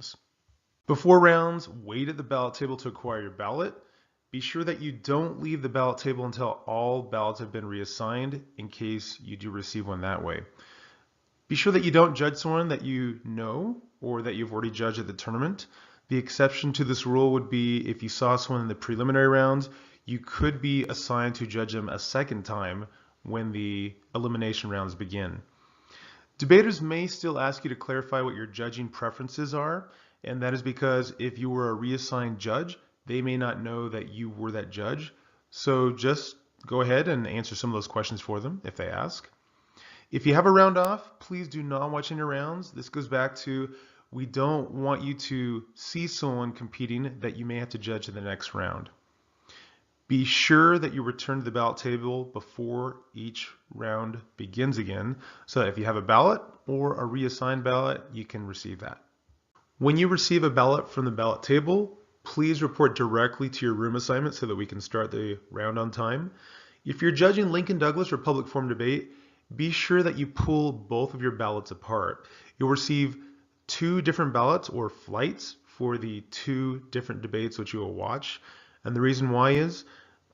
questions. Before rounds, wait at the ballot table to acquire your ballot. Be sure that you don't leave the ballot table until all ballots have been reassigned in case you do receive one that way. Be sure that you don't judge someone that you know or that you've already judged at the tournament. The exception to this rule would be if you saw someone in the preliminary rounds, you could be assigned to judge them a second time when the elimination rounds begin. Debaters may still ask you to clarify what your judging preferences are, and that is because if you were a reassigned judge, they may not know that you were that judge. So just go ahead and answer some of those questions for them if they ask. If you have a round off, please do not watch any rounds. This goes back to we don't want you to see someone competing that you may have to judge in the next round. Be sure that you return to the ballot table before each round begins again, so that if you have a ballot or a reassigned ballot, you can receive that. When you receive a ballot from the ballot table, please report directly to your room assignment so that we can start the round on time. If you're judging Lincoln Douglas or public forum debate, be sure that you pull both of your ballots apart. You'll receive 2 different ballots or flights for the 2 different debates which you will watch. And the reason why is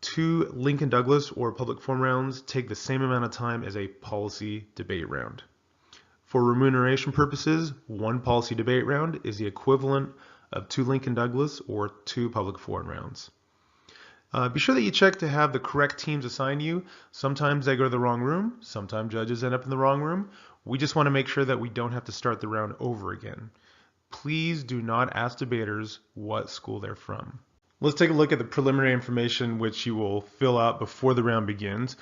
2 Lincoln Douglas or public forum rounds take the same amount of time as a policy debate round. For remuneration purposes, 1 policy debate round is the equivalent of 2 Lincoln Douglas or 2 public forum rounds. Be sure that you check to have the correct teams assigned you. Sometimes they go to the wrong room. Sometimes judges end up in the wrong room. We just want to make sure that we don't have to start the round over again. Please do not ask debaters what school they're from. Let's take a look at the preliminary information which you will fill out before the round begins.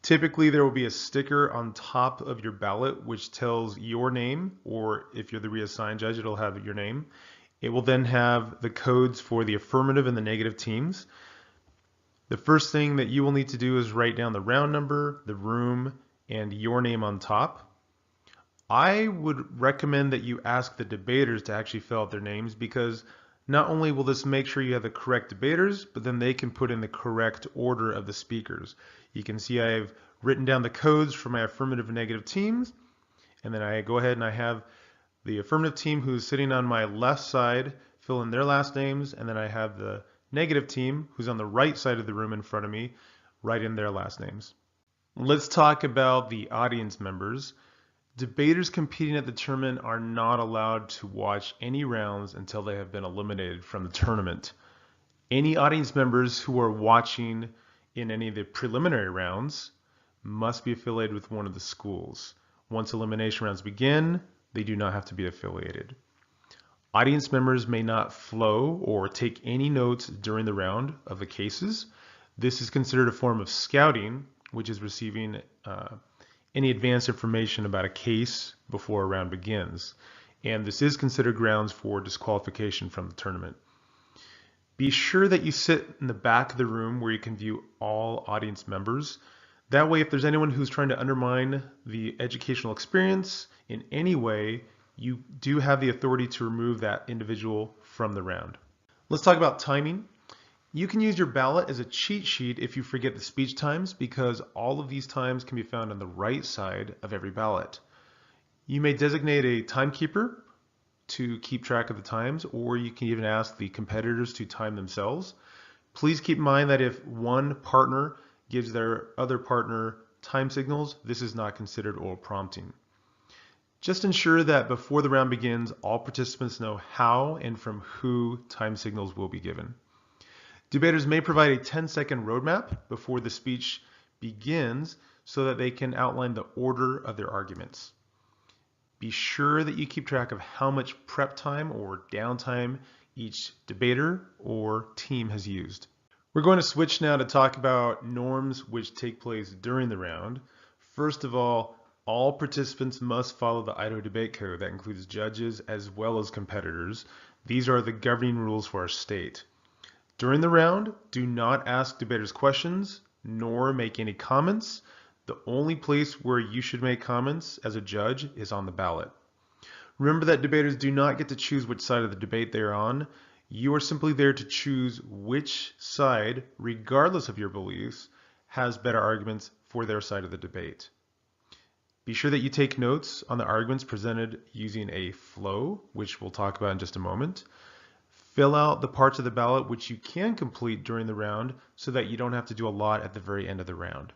Typically, there will be a sticker on top of your ballot which tells your name, or if you're the reassigned judge, it'll have your name. It will then have the codes for the affirmative and the negative teams. The first thing that you will need to do is write down the round number, the room, and your name on top. I would recommend that you ask the debaters to actually fill out their names, because not only will this make sure you have the correct debaters, but then they can put in the correct order of the speakers. You can see I've written down the codes for my affirmative and negative teams, and then I go ahead and I have the affirmative team who's sitting on my left side fill in their last names, and then I have the negative team who's on the right side of the room in front of me write in their last names. Let's talk about the audience members. Debaters competing at the tournament are not allowed to watch any rounds until they have been eliminated from the tournament. Any audience members who are watching in any of the preliminary rounds must be affiliated with one of the schools. Once elimination rounds begin, they do not have to be affiliated. Audience members may not flow or take any notes during the round of the cases. This is considered a form of scouting, which is receiving any advanced information about a case before a round begins. And this is considered grounds for disqualification from the tournament. Be sure that you sit in the back of the room where you can view all audience members. That way, if there's anyone who's trying to undermine the educational experience in any way, you do have the authority to remove that individual from the round. Let's talk about timing. You can use your ballot as a cheat sheet if you forget the speech times, because all of these times can be found on the right side of every ballot. You may designate a timekeeper to keep track of the times, or you can even ask the competitors to time themselves. Please keep in mind that if one partner gives their other partner time signals, this is not considered oral prompting. Just ensure that before the round begins, all participants know how and from who time signals will be given. Debaters may provide a 10-second roadmap before the speech begins so that they can outline the order of their arguments. Be sure that you keep track of how much prep time or downtime each debater or team has used. We're going to switch now to talk about norms which take place during the round. First of all participants must follow the Idaho debate code. That includes judges as well as competitors. These are the governing rules for our state. During the round, do not ask debaters questions, nor make any comments. The only place where you should make comments as a judge is on the ballot. Remember that debaters do not get to choose which side of the debate they are on. You are simply there to choose which side, regardless of your beliefs, has better arguments for their side of the debate. Be sure that you take notes on the arguments presented using a flow, which we'll talk about in just a moment. Fill out the parts of the ballot which you can complete during the round so that you don't have to do a lot at the very end of the round.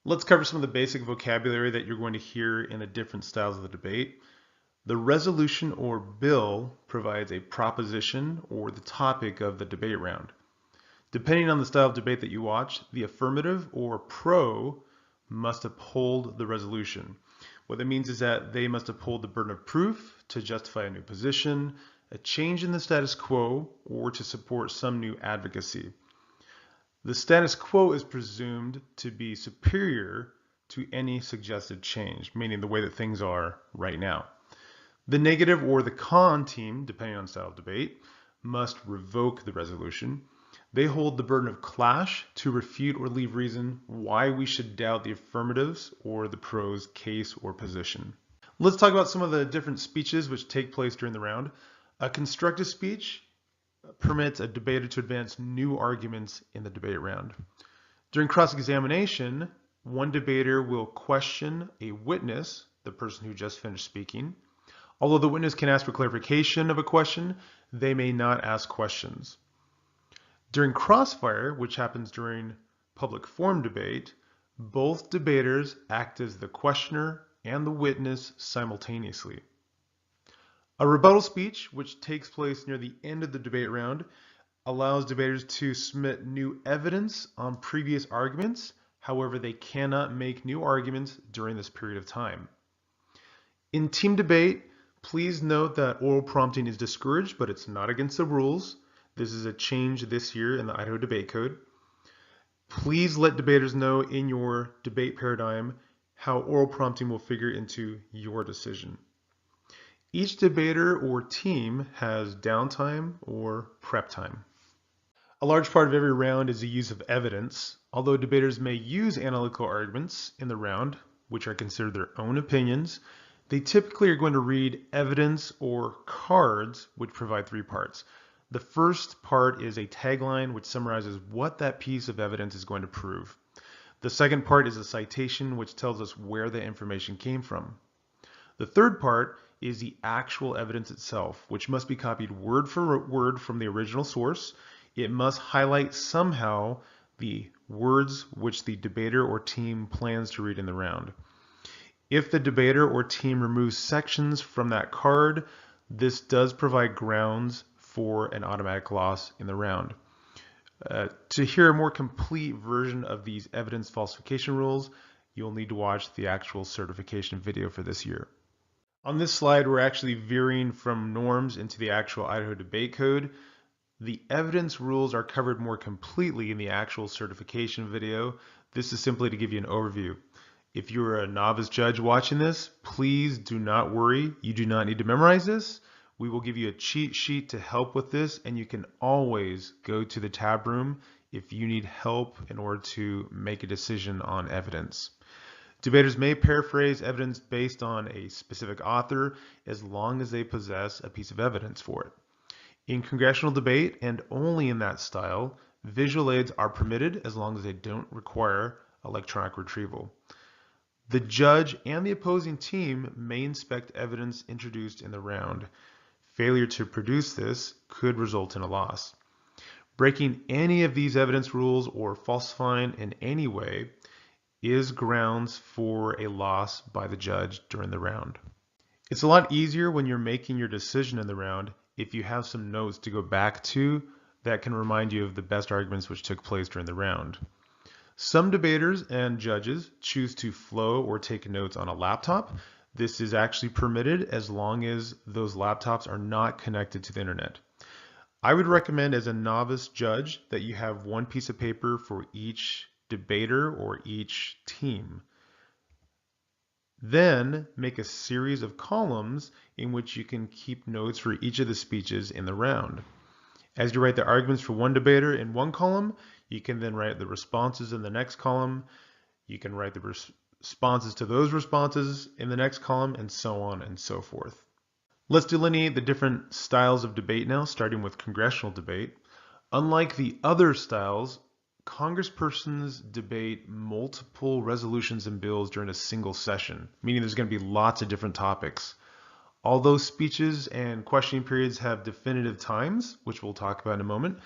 Let's cover some of the basic vocabulary that you're going to hear in the different styles of the debate. The resolution or bill provides a proposition or the topic of the debate round. Depending on the style of debate that you watch, the affirmative or pro must uphold the resolution. What that means is that they must uphold the burden of proof to justify a new position, a change in the status quo, or to support some new advocacy. The status quo is presumed to be superior to any suggested change, meaning the way that things are right now. The negative or the con team, depending on style of debate, must revoke the resolution. They hold the burden of clash to refute or leave reason why we should doubt the affirmatives or the pros' case or position. Let's talk about some of the different speeches which take place during the round. A constructive speech permits a debater to advance new arguments in the debate round. During cross-examination, one debater will question a witness, the person who just finished speaking. Although the witness can ask for clarification of a question, they may not ask questions. During crossfire, which happens during public forum debate, both debaters act as the questioner and the witness simultaneously. A rebuttal speech, which takes place near the end of the debate round, allows debaters to submit new evidence on previous arguments. However, they cannot make new arguments during this period of time. In team debate, please note that oral prompting is discouraged, but it's not against the rules. This is a change this year in the Idaho Debate Code. Please let debaters know in your debate paradigm how oral prompting will figure into your decision. Each debater or team has downtime or prep time. A large part of every round is the use of evidence. Although debaters may use analytical arguments in the round, which are considered their own opinions, they typically are going to read evidence or cards, which provide three parts. The first part is a tagline which summarizes what that piece of evidence is going to prove. The second part is a citation which tells us where the information came from. The third part is the actual evidence itself, which must be copied word for word from the original source. It must highlight somehow the words which the debater or team plans to read in the round. If the debater or team removes sections from that card, this does provide grounds for an automatic loss in the round. To hear a more complete version of these evidence falsification rules, you'll need to watch the actual certification video for this year. On this slide, we're actually veering from norms into the actual Idaho Debate Code. The evidence rules are covered more completely in the actual certification video. This is simply to give you an overview. If you're a novice judge watching this, please do not worry. You do not need to memorize this. We will give you a cheat sheet to help with this, and you can always go to the tab room if you need help in order to make a decision on evidence. Debaters may paraphrase evidence based on a specific author as long as they possess a piece of evidence for it. In congressional debate, and only in that style, visual aids are permitted as long as they don't require electronic retrieval. The judge and the opposing team may inspect evidence introduced in the round. Failure to produce this could result in a loss. Breaking any of these evidence rules or falsifying in any way is grounds for a loss by the judge during the round. It's a lot easier when you're making your decision in the round if you have some notes to go back to that can remind you of the best arguments which took place during the round. Some debaters and judges choose to flow or take notes on a laptop. This is actually permitted as long as those laptops are not connected to the internet. I would recommend as a novice judge that you have one piece of paper for each debater or each team. Then make a series of columns in which you can keep notes for each of the speeches in the round. As you write the arguments for one debater in one column, you can then write the responses in the next column. You can write the responses to those responses in the next column, and so on and so forth. Let's delineate the different styles of debate now, starting with congressional debate. Unlike the other styles, Congresspersons debate multiple resolutions and bills during a single session, meaning there's going to be lots of different topics. Although speeches and questioning periods have definitive times, which we'll talk about in a moment,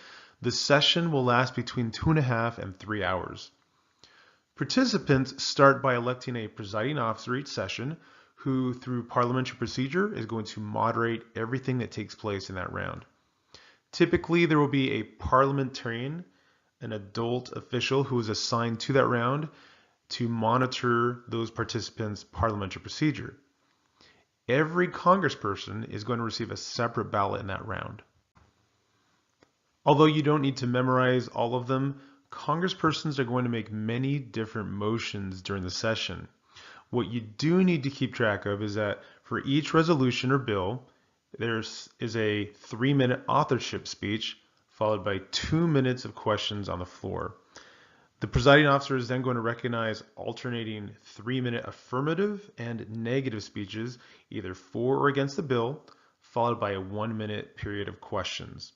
the session will last between 2.5 and 3 hours. Participants start by electing a presiding officer each session who, through parliamentary procedure, is going to moderate everything that takes place in that round. Typically, there will be a parliamentarian, an adult official who is assigned to that round to monitor those participants' parliamentary procedure. Every congressperson is going to receive a separate ballot in that round. Although you don't need to memorize all of them, congresspersons are going to make many different motions during the session. What you do need to keep track of is that for each resolution or bill, there is a 3-minute authorship speech followed by 2 minutes of questions on the floor. The presiding officer is then going to recognize alternating 3-minute affirmative and negative speeches, either for or against the bill, followed by a 1-minute period of questions.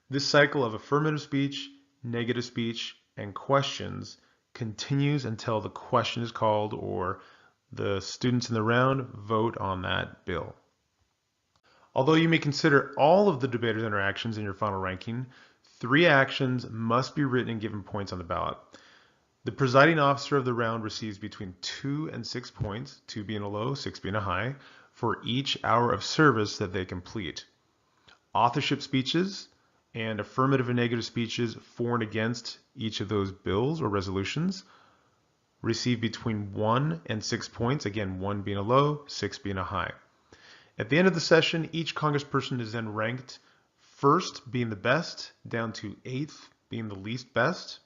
This cycle of affirmative speech, negative speech, and questions continues until the question is called or the students in the round vote on that bill. Although you may consider all of the debaters' interactions in your final ranking, 3 actions must be written and given points on the ballot. The presiding officer of the round receives between 2 and 6 points, 2 being a low, 6 being a high, for each hour of service that they complete. Authorship speeches and affirmative and negative speeches for and against each of those bills or resolutions receive between 1 and 6 points, again 1 being a low, 6 being a high. At the end of the session, each congressperson is then ranked first being the best, down to 8th being the least best.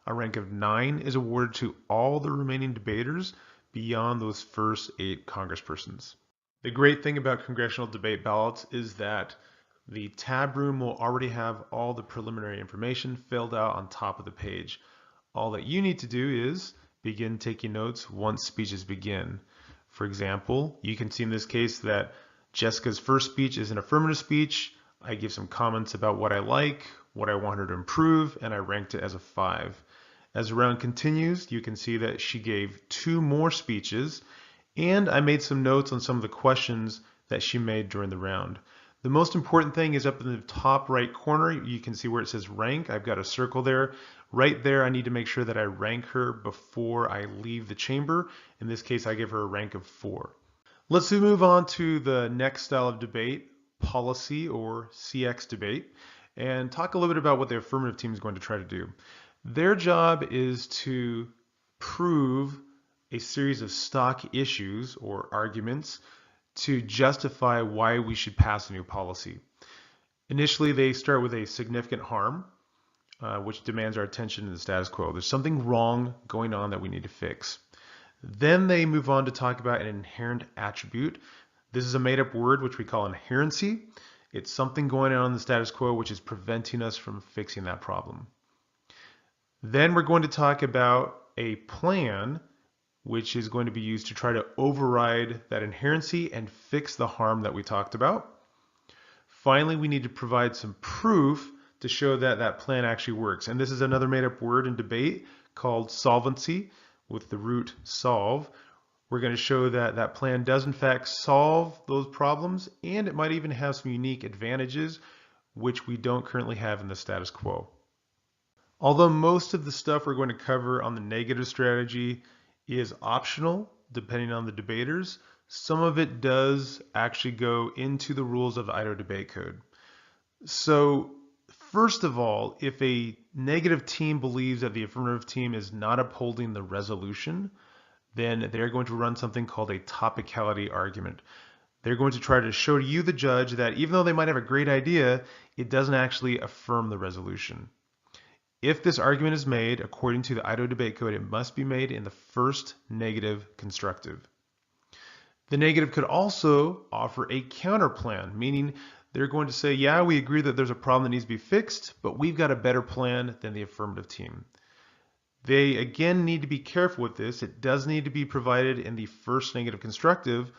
A rank of 9 is awarded to all the remaining debaters beyond those first 8 congresspersons. The great thing about congressional debate ballots is that the tab room will already have all the preliminary information filled out on top of the page. All that you need to do is begin taking notes once speeches begin. For example, you can see in this case that Jessica's first speech is an affirmative speech. I give some comments about what I like, what I want her to improve, and I ranked it as a 5. As the round continues, you can see that she gave 2 more speeches, and I made some notes on some of the questions that she made during the round. The most important thing is up in the top right corner. You can see where it says rank. I've got a circle there. Right there, I need to make sure that I rank her before I leave the chamber. In this case, I give her a rank of 4. Let's move on to the next style of debate, policy or CX debate, and talk a little bit about what the affirmative team is going to try to do. Their job is to prove a series of stock issues or arguments to justify why we should pass a new policy. Initially, they start with a significant harm, which demands our attention in the status quo. There's something wrong going on that we need to fix. Then they move on to talk about an inherent attribute. This is a made-up word which we call inherency. It's something going on in the status quo which is preventing us from fixing that problem. Then we're going to talk about a plan which is going to be used to try to override that inherency and fix the harm that we talked about. Finally, we need to provide some proof to show that that plan actually works. And this is another made-up word in debate called solvency, with the root solve. We're going to show that that plan does in fact solve those problems, and it might even have some unique advantages which we don't currently have in the status quo. Although most of the stuff we're going to cover on the negative strategy is optional, depending on the debaters, some of it does actually go into the rules of the Idaho debate code. So first of all, if a negative team believes that the affirmative team is not upholding the resolution, then they're going to run something called a topicality argument. They're going to try to show you, the judge, that even though they might have a great idea, it doesn't actually affirm the resolution. If this argument is made according to the Idaho debate code, it must be made in the first negative constructive. The negative could also offer a counter plan, meaning they're going to say, yeah, we agree that there's a problem that needs to be fixed, but we've got a better plan than the affirmative team. They again need to be careful with this. It does need to be provided in the first negative constructive,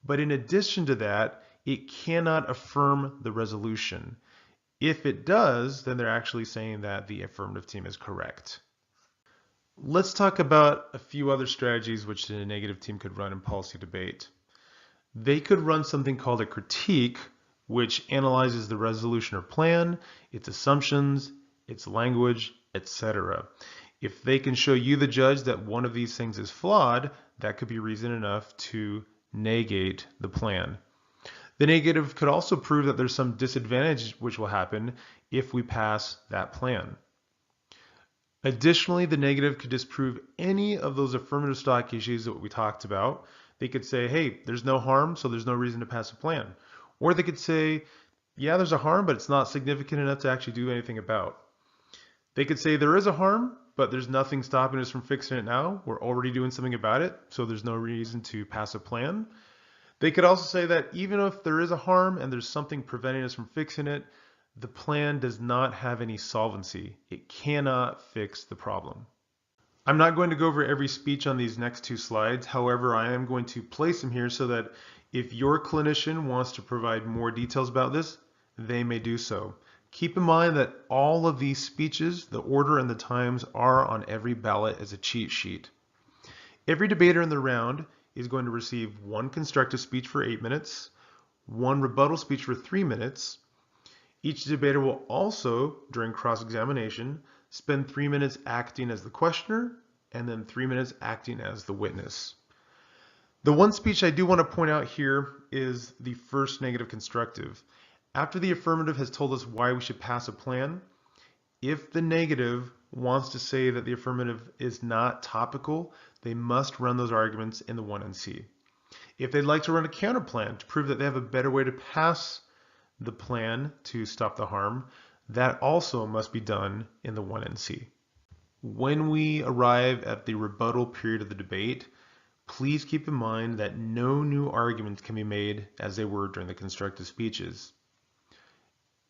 but in addition to that, it cannot affirm the resolution. If it does, then they're actually saying that the affirmative team is correct. Let's talk about a few other strategies which the negative team could run in policy debate. They could run something called a critique, which analyzes the resolution or plan, its assumptions, its language, etc. If they can show you, the judge, that one of these things is flawed, that could be reason enough to negate the plan. The negative could also prove that there's some disadvantage which will happen if we pass that plan. Additionally, the negative could disprove any of those affirmative stock issues that we talked about. They could say, hey, there's no harm, so there's no reason to pass a plan. Or they could say, yeah, there's a harm, but it's not significant enough to actually do anything about. They could say there is a harm, but there's nothing stopping us from fixing it now. We're already doing something about it, so there's no reason to pass a plan. They could also say that even if there is a harm and there's something preventing us from fixing it, the plan does not have any solvency. It cannot fix the problem. I'm not going to go over every speech on these next two slides. However, I am going to place them here so that if your clinician wants to provide more details about this, they may do so. Keep in mind that all of these speeches, the order and the times, are on every ballot as a cheat sheet. Every debater in the round is going to receive one constructive speech for 8 minutes, one rebuttal speech for 3 minutes. Each debater will also, during cross-examination, spend 3 minutes acting as the questioner and then 3 minutes acting as the witness. The one speech I do want to point out here is the first negative constructive. After the affirmative has told us why we should pass a plan, if the negative wants to say that the affirmative is not topical, they must run those arguments in the 1NC. If they'd like to run a counter plan to prove that they have a better way to pass the plan to stop the harm, that also must be done in the 1NC. When we arrive at the rebuttal period of the debate, please keep in mind that no new arguments can be made as they were during the constructive speeches.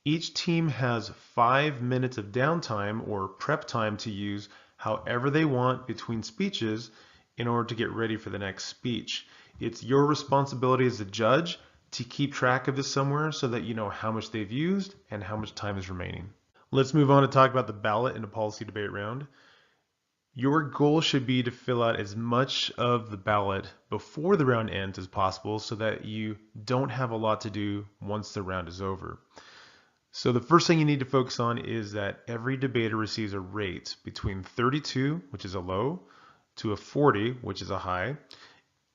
Each team has 5 minutes of downtime or prep time to use however they want between speeches in order to get ready for the next speech. It's your responsibility as a judge to keep track of this somewhere so that you know how much they've used and how much time is remaining. Let's move on to talk about the ballot in a policy debate round. Your goal should be to fill out as much of the ballot before the round ends as possible so that you don't have a lot to do once the round is over. So the first thing you need to focus on is that every debater receives a rate between 32, which is a low, to a 40, which is a high,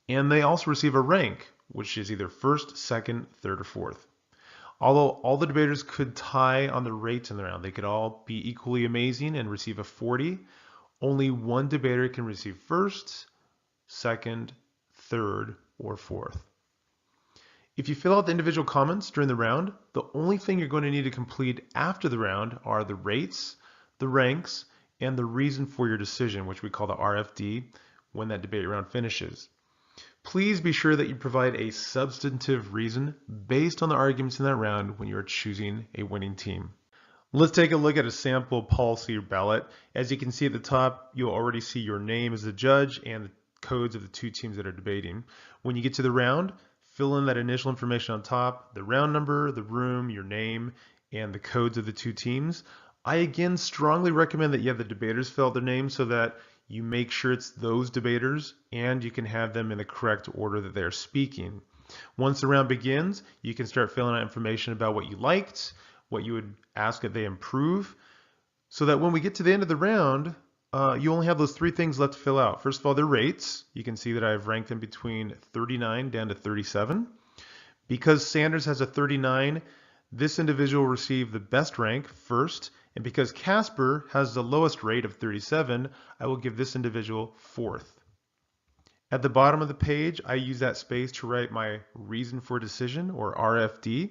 and they also receive a rank, which is either first, second, third, or fourth. Although all the debaters could tie on the rates in the round, they could all be equally amazing and receive a 40, only one debater can receive first, second, third, or fourth. If you fill out the individual comments during the round, the only thing you're going to need to complete after the round are the rates, the ranks, and the reason for your decision, which we call the RFD, when that debate round finishes. Please be sure that you provide a substantive reason based on the arguments in that round when you are choosing a winning team. Let's take a look at a sample policy ballot. As you can see at the top, you'll already see your name as the judge and the codes of the two teams that are debating. When you get to the round, fill in that initial information on top, the round number, the room, your name, and the codes of the two teams. I again strongly recommend that you have the debaters fill out their names so that you make sure it's those debaters and you can have them in the correct order that they're speaking. Once the round begins, you can start filling out information about what you liked, what you would ask that they improve, so that when we get to the end of the round, you only have those 3 things left to fill out. First of all, their rates. You can see that I've ranked them between 39 down to 37. Because Sanders has a 39, this individual will receive the best rank first, and because Casper has the lowest rate of 37, I will give this individual fourth. At the bottom of the page, I use that space to write my reason for decision, or RFD.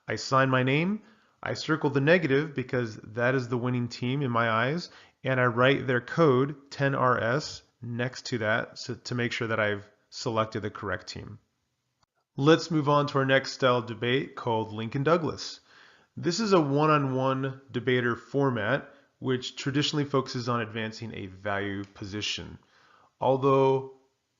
I sign my name. I circle the negative because that is the winning team in my eyes, and I write their code 10RS next to that to make sure that I've selected the correct team. Let's move on to our next style of debate called Lincoln Douglas. This is a one-on-one debater format which traditionally focuses on advancing a value position. Although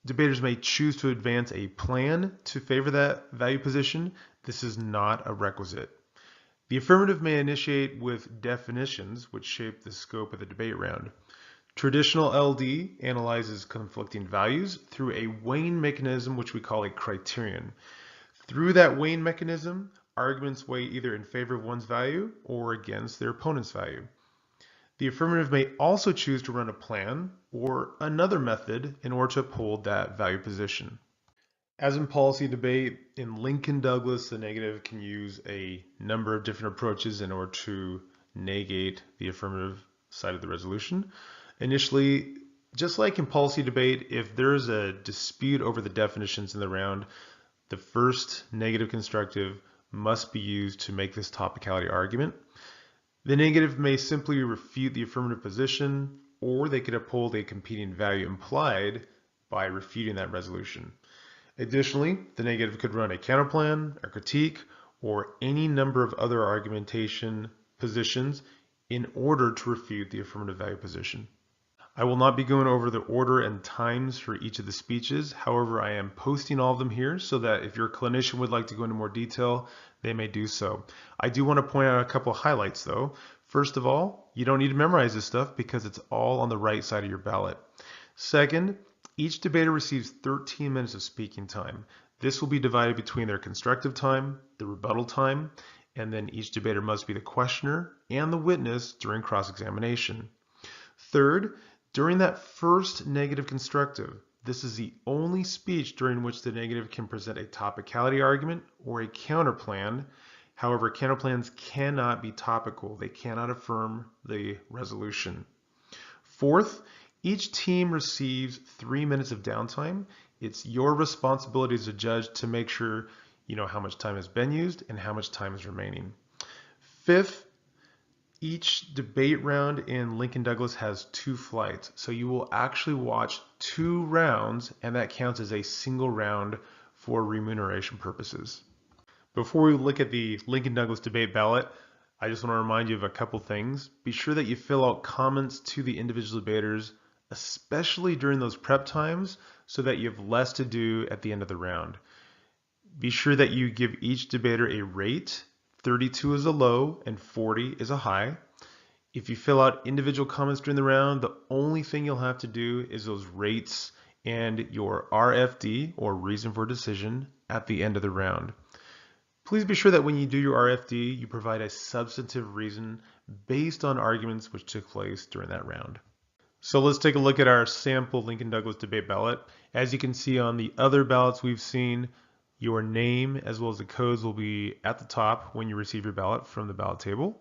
debaters may choose to advance a plan to favor that value position, this is not a requisite. The affirmative may initiate with definitions which shape the scope of the debate round. Traditional LD analyzes conflicting values through a weighing mechanism which we call a criterion. Through that weighing mechanism, arguments weigh either in favor of one's value or against their opponent's value. The affirmative may also choose to run a plan or another method in order to uphold that value position. As in policy debate, in Lincoln Douglas, the negative can use a number of different approaches in order to negate the affirmative side of the resolution. Initially, just like in policy debate, if there's a dispute over the definitions in the round, the first negative constructive must be used to make this topicality argument. The negative may simply refute the affirmative position, or they could uphold a competing value implied by refuting that resolution. Additionally, the negative could run a counterplan, a critique, or any number of other argumentation positions in order to refute the affirmative value position. I will not be going over the order and times for each of the speeches. However, I am posting all of them here so that if your clinician would like to go into more detail, they may do so. I do want to point out a couple of highlights though. First of all, you don't need to memorize this stuff because it's all on the right side of your ballot. Second, each debater receives 13 minutes of speaking time. This will be divided between their constructive time, the rebuttal time, and then each debater must be the questioner and the witness during cross-examination. Third, during that first negative constructive, this is the only speech during which the negative can present a topicality argument or a counterplan. However, counterplans cannot be topical. They cannot affirm the resolution. Fourth, each team receives 3 minutes of downtime. It's your responsibility as a judge to make sure you know how much time has been used and how much time is remaining. Fifth, each debate round in Lincoln Douglas has 2 flights. So you will actually watch 2 rounds, and that counts as a single round for remuneration purposes. Before we look at the Lincoln Douglas debate ballot, I just want to remind you of a couple things. Be sure that you fill out comments to the individual debaters, especially during those prep times, so that you have less to do at the end of the round. Be sure that you give each debater a rate. 32 is a low and 40 is a high. If you fill out individual comments during the round, the only thing you'll have to do is those rates and your RFD, or reason for decision, at the end of the round. Please be sure that when you do your RFD, you provide a substantive reason based on arguments which took place during that round. So let's take a look at our sample Lincoln Douglas debate ballot. As you can see on the other ballots we've seen, your name as well as the codes will be at the top when you receive your ballot from the ballot table.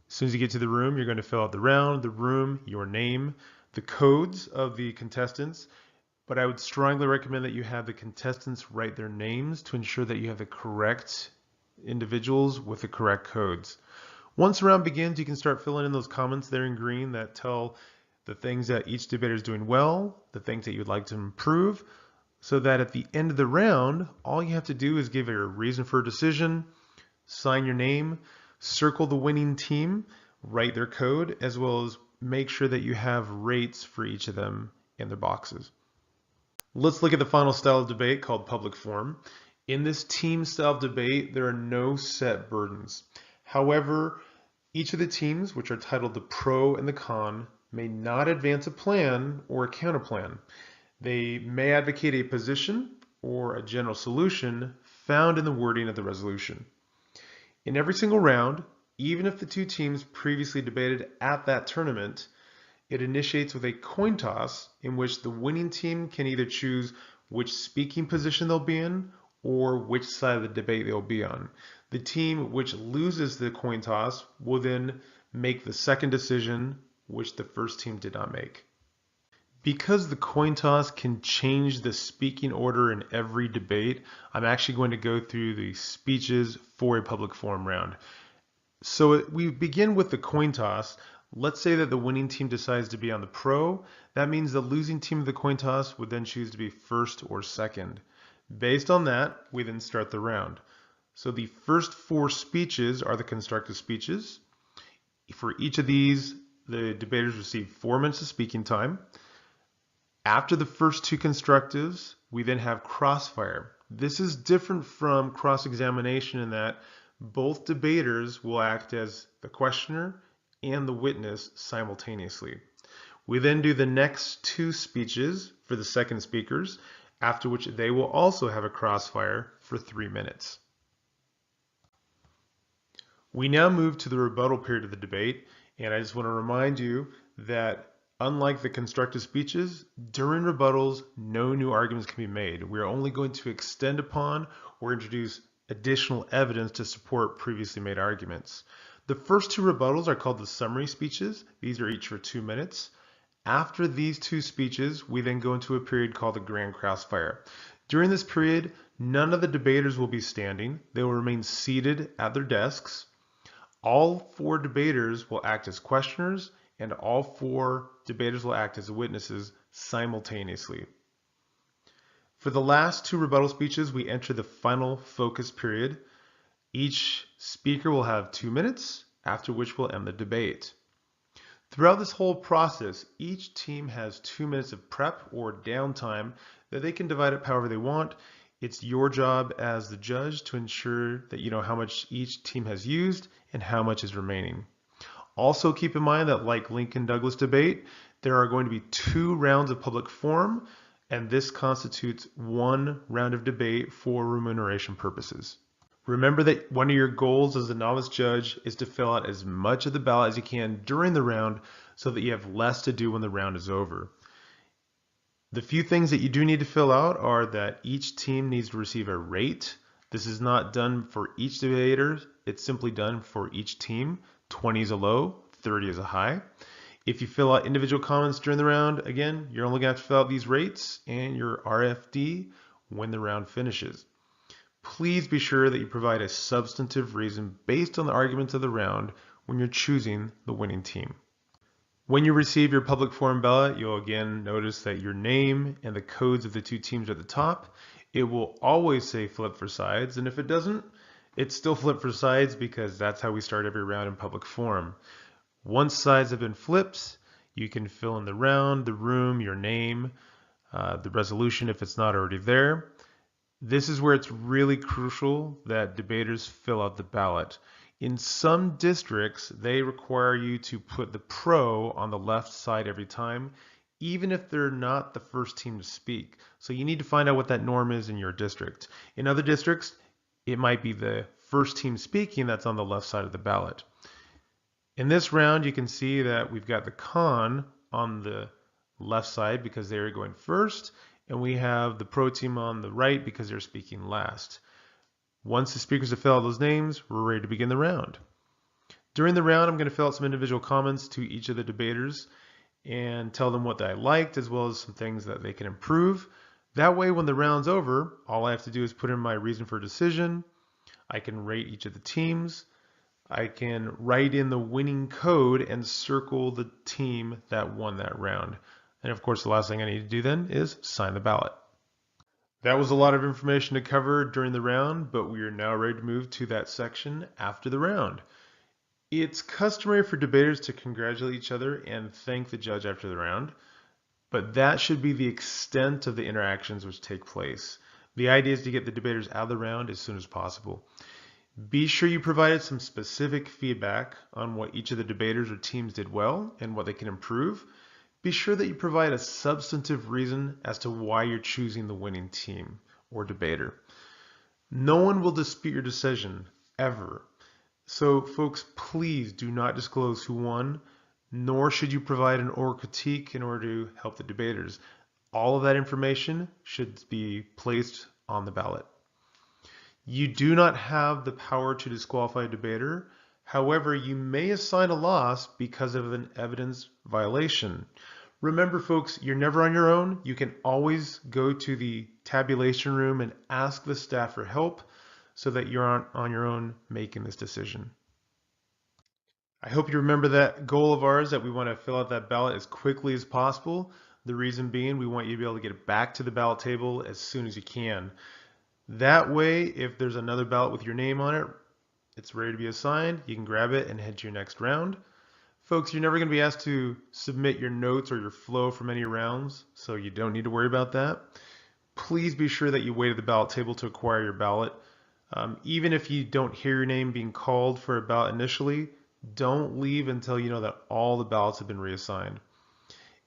As soon as you get to the room, you're going to fill out the round, the room, your name, the codes of the contestants. But I would strongly recommend that you have the contestants write their names to ensure that you have the correct individuals with the correct codes. Once the round begins, you can start filling in those comments there in green that tell the things that each debater is doing well, the things that you'd like to improve, so that at the end of the round, all you have to do is give a reason for a decision, sign your name, circle the winning team, write their code, as well as make sure that you have rates for each of them in their boxes. Let's look at the final style of debate called public forum. In this team style debate, there are no set burdens. However, each of the teams, which are titled the pro and the con, may not advance a plan or a counterplan. They may advocate a position or a general solution found in the wording of the resolution. In every single round, even if the 2 teams previously debated at that tournament, it initiates with a coin toss in which the winning team can either choose which speaking position they'll be in or which side of the debate they'll be on. The team which loses the coin toss will then make the second decision, which the first team did not make. Because the coin toss can change the speaking order in every debate, I'm actually going to go through the speeches for a public forum round. So we begin with the coin toss. Let's say that the winning team decides to be on the pro. That means the losing team of the coin toss would then choose to be first or second. Based on that, we then start the round. So the first 4 speeches are the constructive speeches. For each of these, the debaters receive 4 minutes of speaking time. After the first 2 constructives, we then have crossfire. This is different from cross-examination in that Both debaters will act as the questioner and the witness simultaneously. We then do the next two speeches for the second speakers, after which they will also have a crossfire for 3 minutes. We now move to the rebuttal period of the debate, and I just want to remind you that unlike the constructive speeches, during rebuttals, no new arguments can be made. We are only going to extend upon or introduce additional evidence to support previously made arguments. The first two rebuttals are called the summary speeches. These are each for 2 minutes. After these two speeches, we then go into a period called the grand crossfire. During this period, none of the debaters will be standing. They will remain seated at their desks. All 4 debaters will act as questioners, and all 4 debaters will act as witnesses simultaneously. For the last 2 rebuttal speeches, we enter the final focus period. Each speaker will have 2 minutes, after which we'll end the debate. Throughout this whole process, each team has 2 minutes of prep or downtime that they can divide up however they want. It's your job as the judge to ensure that you know how much each team has used and how much is remaining. Also keep in mind that like Lincoln-Douglas debate, there are going to be 2 rounds of public forum, and this constitutes 1 round of debate for remuneration purposes. Remember that one of your goals as a novice judge is to fill out as much of the ballot as you can during the round so that you have less to do when the round is over. The few things that you do need to fill out are that each team needs to receive a rate. This is not done for each debater, it's simply done for each team. 20 is a low, 30 is a high. If you fill out individual comments during the round, again, you're only going to have to fill out these rates and your RFD when the round finishes. Please be sure that you provide a substantive reason based on the arguments of the round when you're choosing the winning team. When you receive your public forum ballot, you'll again notice that your name and the codes of the 2 teams are at the top. It will always say flip for sides, and if it doesn't, it's still flip for sides because that's how we start every round in public forum. Once sides have been flipped, you can fill in the round, the room, your name, the resolution if it's not already there. This is where it's really crucial that debaters fill out the ballot. In some districts, they require you to put the pro on the left side every time, even if they're not the first team to speak. So you need to find out what that norm is in your district. In other districts, it might be the first team speaking that's on the left side of the ballot. In this round, you can see that we've got the con on the left side because they're going first, and we have the pro team on the right because they're speaking last. Once the speakers have filled out those names, we're ready to begin the round. During the round, I'm going to fill out some individual comments to each of the debaters and tell them what I liked as well as some things that they can improve. That way, when the round's over, all I have to do is put in my reason for decision. I can rate each of the teams. I can write in the winning code and circle the team that won that round. And of course, the last thing I need to do then is sign the ballot. That was a lot of information to cover during the round, but we are now ready to move to that section after the round. It's customary for debaters to congratulate each other and thank the judge after the round, but that should be the extent of the interactions which take place. The idea is to get the debaters out of the round as soon as possible. Be sure you provided some specific feedback on what each of the debaters or teams did well and what they can improve. Be sure that you provide a substantive reason as to why you're choosing the winning team or debater. No one will dispute your decision, ever. So folks, please do not disclose who won, nor should you provide an oral critique in order to help the debaters. All of that information should be placed on the ballot. You do not have the power to disqualify a debater. However, you may assign a loss because of an evidence violation. Remember, folks, you're never on your own. You can always go to the tabulation room and ask the staff for help so that you aren't on your own making this decision. I hope you remember that goal of ours that we want to fill out that ballot as quickly as possible. The reason being we want you to be able to get it back to the ballot table as soon as you can. That way, if there's another ballot with your name on it, it's ready to be assigned. You can grab it and head to your next round. Folks, you're never going to be asked to submit your notes or your flow from any rounds, so you don't need to worry about that. Please be sure that you wait at the ballot table to acquire your ballot. Even if you don't hear your name being called for a ballot initially, don't leave until you know that all the ballots have been reassigned.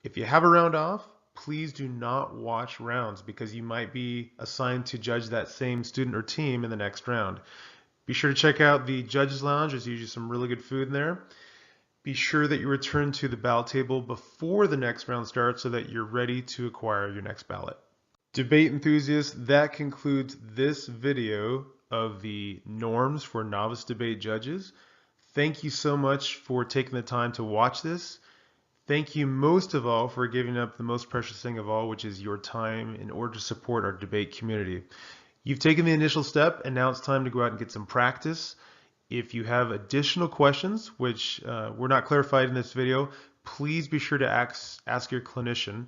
If you have a round off, please do not watch rounds because you might be assigned to judge that same student or team in the next round. Be sure to check out the judges lounge. There's usually some really good food in there. Be sure that you return to the ballot table before the next round starts so that you're ready to acquire your next ballot. Debate enthusiasts, that concludes this video of the norms for novice debate judges. Thank you so much for taking the time to watch this. Thank you most of all for giving up the most precious thing of all, which is your time in order to support our debate community. You've taken the initial step, and now it's time to go out and get some practice. If you have additional questions, which were not clarified in this video, please be sure to ask your clinician.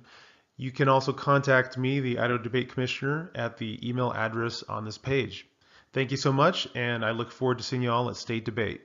You can also contact me, the Idaho Debate Commissioner, at the email address on this page. Thank you so much, and I look forward to seeing you all at State Debate.